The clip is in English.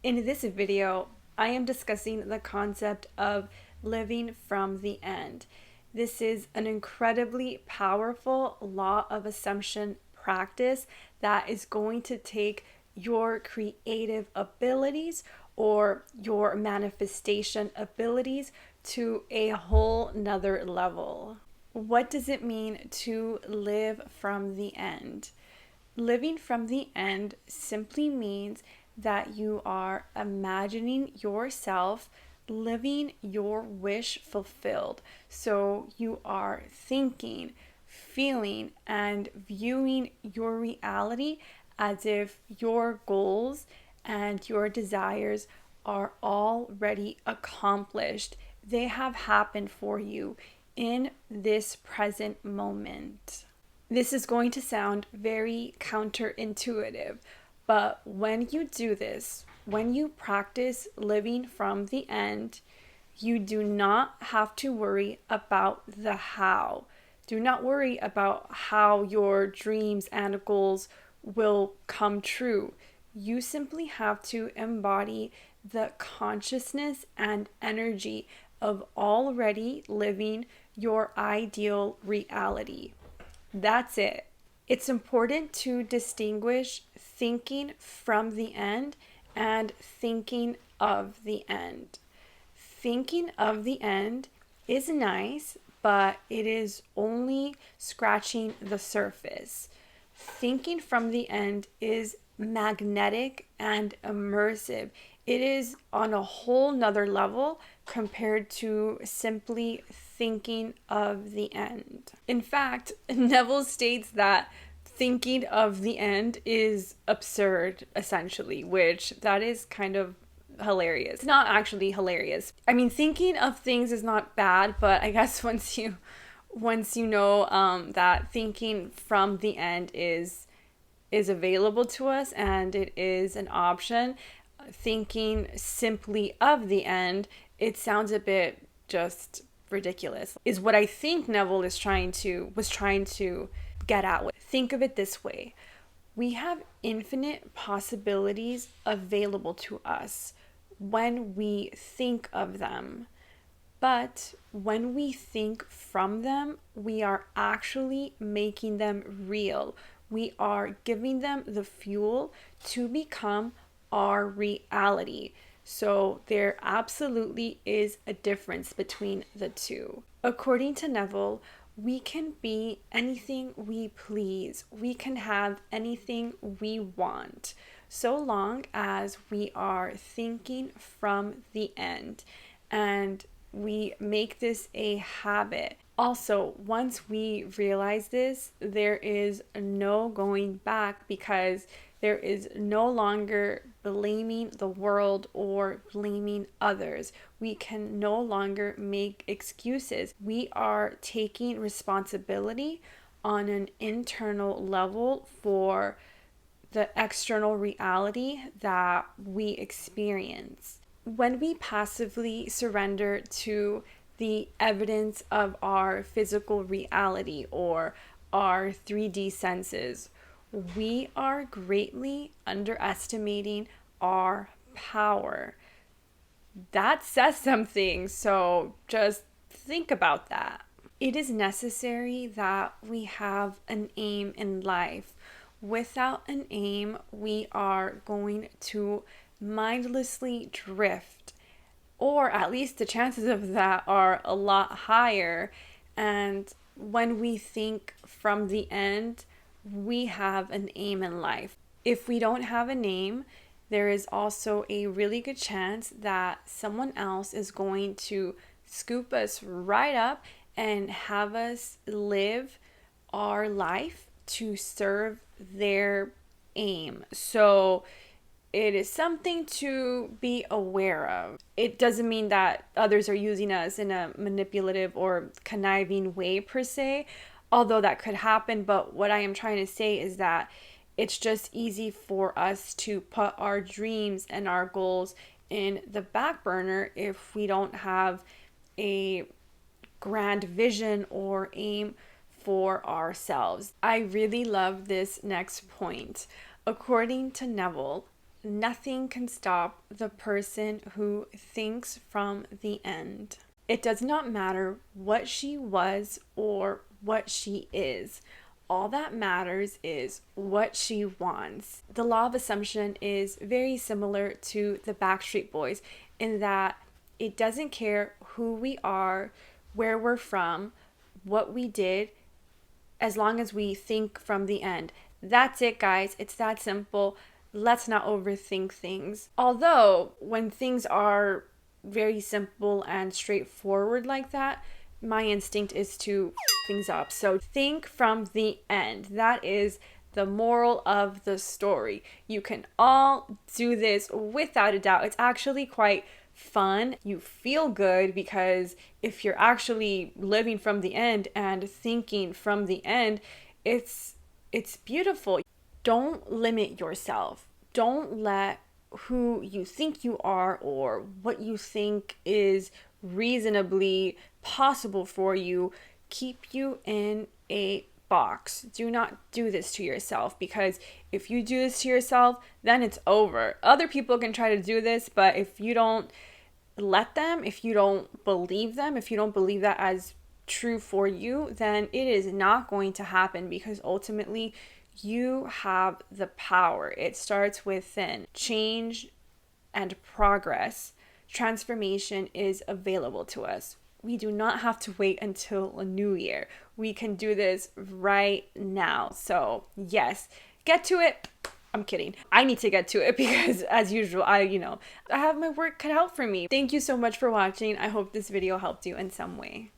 In this video, I am discussing the concept of living from the end. This is an incredibly powerful law of assumption practice that is going to take your creative abilities or your manifestation abilities to a whole nother level. What does it mean to live from the end? Living from the end simply means that you are imagining yourself living your wish fulfilled. So you are thinking, feeling, and viewing your reality as if your goals and your desires are already accomplished. They have happened for you in this present moment. This is going to sound very counterintuitive, but when you do this, when you practice living from the end, you do not have to worry about the how. Do not worry about how your dreams and goals will come true. You simply have to embody the consciousness and energy of already living your ideal reality. That's it. It's important to distinguish thinking from the end and thinking of the end. Thinking of the end is nice, but it is only scratching the surface. Thinking from the end is magnetic and immersive. It is on a whole nother level compared to simply thinking of the end. In fact, Neville states that thinking of the end is absurd, essentially, which that is kind of hilarious. It's not actually hilarious. I mean, thinking of things is not bad, but I guess once you know that thinking from the end is available to us and it is an option, thinking simply of the end, it sounds a bit just ridiculous. Is what I think Neville was trying to get at with. Think of it this way. We have infinite possibilities available to us when we think of them. But when we think from them, we are actually making them real. We are giving them the fuel to become our reality. So there absolutely is a difference between the two. According to Neville, we can be anything we please. We can have anything we want, so long as we are thinking from the end and we make this a habit. Also, once we realize this, there is no going back because there is no longer blaming the world or blaming others. We can no longer make excuses. We are taking responsibility on an internal level for the external reality that we experience. When we passively surrender to the evidence of our physical reality or our 3D senses, we are greatly underestimating our power. That says something, so just think about that. It is necessary that we have an aim in life. Without an aim, we are going to mindlessly drift, or at least the chances of that are a lot higher. And when we think from the end, we have an aim in life. If we don't have a name, there is also a really good chance that someone else is going to scoop us right up and have us live our life to serve their aim. So it is something to be aware of. It doesn't mean that others are using us in a manipulative or conniving way per se, although that could happen. But what I am trying to say is that it's just easy for us to put our dreams and our goals in the back burner if we don't have a grand vision or aim for ourselves. I really love this next point. According to Neville, nothing can stop the person who thinks from the end. It does not matter what she was or what she is. All that matters is what she wants. The law of assumption is very similar to the Backstreet Boys in that it doesn't care who we are, where we're from, what we did, as long as we think from the end. That's it, guys. It's that simple. Let's not overthink things. Although, when things are very simple and straightforward like that, my instinct is to things up. So think from the end. That is the moral of the story. You can all do this without a doubt. It's actually quite fun. You feel good because if you're actually living from the end and thinking from the end, it's beautiful. Don't limit yourself. Don't let who you think you are or what you think is reasonably possible for you keep you in a box. Do not do this to yourself, because if you do this to yourself, then it's over. Other people can try to do this, but if you don't let them, if you don't believe them, if you don't believe that as true for you, then it is not going to happen, because ultimately you have the power. It starts within. Change and progress, transformation is available to us. We do not have to wait until a new year. We can do this right now. So yes, get to it. I'm kidding. I need to get to it because, as usual, I have my work cut out for me. Thank you so much for watching. I hope this video helped you in some way.